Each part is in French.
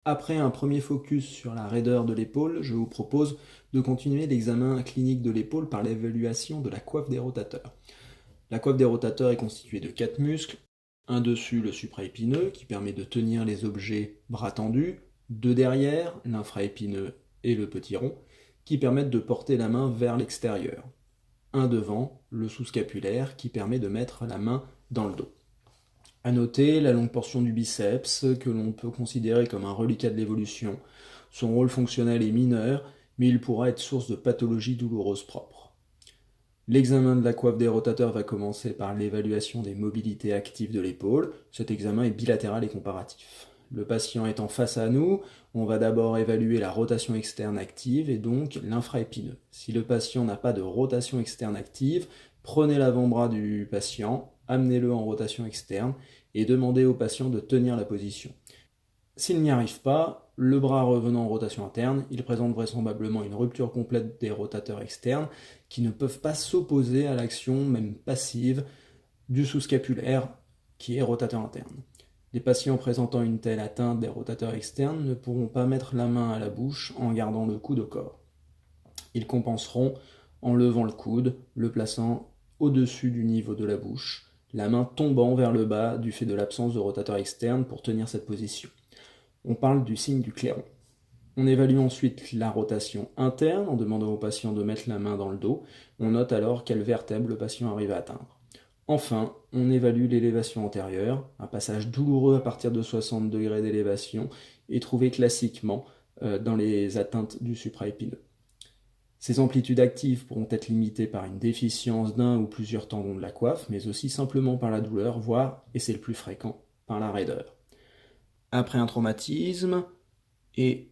Après un premier focus sur la raideur de l'épaule, je vous propose de continuer l'examen clinique de l'épaule par l'évaluation de la coiffe des rotateurs. La coiffe des rotateurs est constituée de 4 muscles, un dessus le supraépineux qui permet de tenir les objets bras tendus, deux derrière, l'infraépineux et le petit rond, qui permettent de porter la main vers l'extérieur, un devant, le sous-scapulaire qui permet de mettre la main dans le dos. À noter la longue portion du biceps, que l'on peut considérer comme un reliquat de l'évolution. Son rôle fonctionnel est mineur, mais il pourra être source de pathologies douloureuses propres. L'examen de la coiffe des rotateurs va commencer par l'évaluation des mobilités actives de l'épaule. Cet examen est bilatéral et comparatif. Le patient étant face à nous, on va d'abord évaluer la rotation externe active et donc l'infraépineux. Si le patient n'a pas de rotation externe active, prenez l'avant-bras du patient, amenez-le en rotation externe et demandez au patient de tenir la position. S'il n'y arrive pas, le bras revenant en rotation interne, il présente vraisemblablement une rupture complète des rotateurs externes qui ne peuvent pas s'opposer à l'action, même passive, du sous-scapulaire qui est rotateur interne. Les patients présentant une telle atteinte des rotateurs externes ne pourront pas mettre la main à la bouche en gardant le coude au corps. Ils compenseront en levant le coude, le plaçant au-dessus du niveau de la bouche, la main tombant vers le bas du fait de l'absence de rotateur externe pour tenir cette position. On parle du signe du clairon. On évalue ensuite la rotation interne en demandant au patient de mettre la main dans le dos. On note alors quelle vertèbre le patient arrive à atteindre. Enfin, on évalue l'élévation antérieure, un passage douloureux à partir de 60 degrés d'élévation est trouvé classiquement dans les atteintes du supraépineux. Ces amplitudes actives pourront être limitées par une déficience d'un ou plusieurs tendons de la coiffe, mais aussi simplement par la douleur, voire, et c'est le plus fréquent, par la raideur. Après un traumatisme,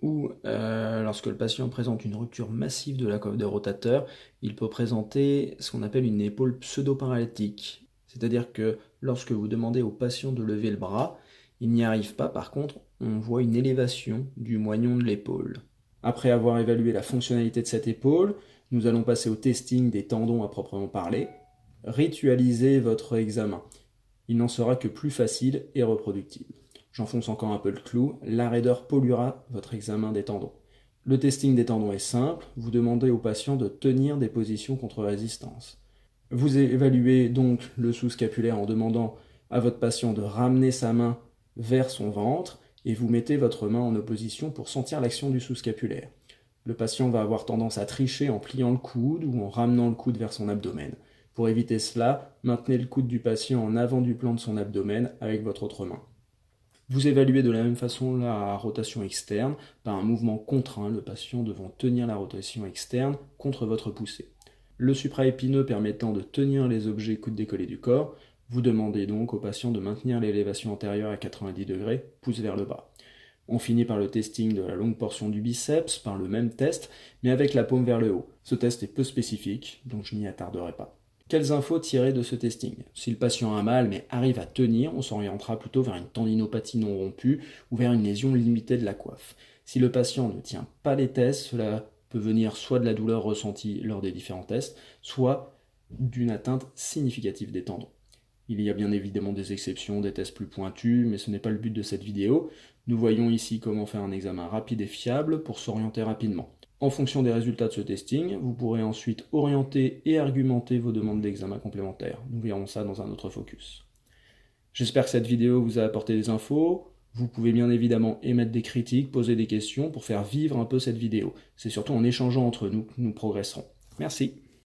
ou lorsque le patient présente une rupture massive de la coiffe des rotateurs, il peut présenter ce qu'on appelle une épaule pseudo-paralytique. C'est-à-dire que lorsque vous demandez au patient de lever le bras, il n'y arrive pas, par contre, on voit une élévation du moignon de l'épaule. Après avoir évalué la fonctionnalité de cette épaule, nous allons passer au testing des tendons à proprement parler. Ritualisez votre examen. Il n'en sera que plus facile et reproductible. J'enfonce encore un peu le clou, la raideur polluera votre examen des tendons. Le testing des tendons est simple, vous demandez au patient de tenir des positions contre résistance. Vous évaluez donc le sous-scapulaire en demandant à votre patient de ramener sa main vers son ventre et vous mettez votre main en opposition pour sentir l'action du sous-scapulaire. Le patient va avoir tendance à tricher en pliant le coude ou en ramenant le coude vers son abdomen. Pour éviter cela, maintenez le coude du patient en avant du plan de son abdomen avec votre autre main. Vous évaluez de la même façon la rotation externe par un mouvement contraint, le patient devant tenir la rotation externe contre votre poussée. Le supraépineux permettant de tenir les objets coude décollé du corps, vous demandez donc au patient de maintenir l'élévation antérieure à 90 degrés, pouce vers le bas. On finit par le testing de la longue portion du biceps, par le même test, mais avec la paume vers le haut. Ce test est peu spécifique, donc je n'y attarderai pas. Quelles infos tirer de ce testing? Si le patient a mal mais arrive à tenir, on s'orientera plutôt vers une tendinopathie non rompue ou vers une lésion limitée de la coiffe. Si le patient ne tient pas les tests, cela peut venir soit de la douleur ressentie lors des différents tests, soit d'une atteinte significative des tendons. Il y a bien évidemment des exceptions, des tests plus pointus, mais ce n'est pas le but de cette vidéo. Nous voyons ici comment faire un examen rapide et fiable pour s'orienter rapidement. En fonction des résultats de ce testing, vous pourrez ensuite orienter et argumenter vos demandes d'examen complémentaires. Nous verrons ça dans un autre focus. J'espère que cette vidéo vous a apporté des infos. Vous pouvez bien évidemment émettre des critiques, poser des questions pour faire vivre un peu cette vidéo. C'est surtout en échangeant entre nous que nous progresserons. Merci.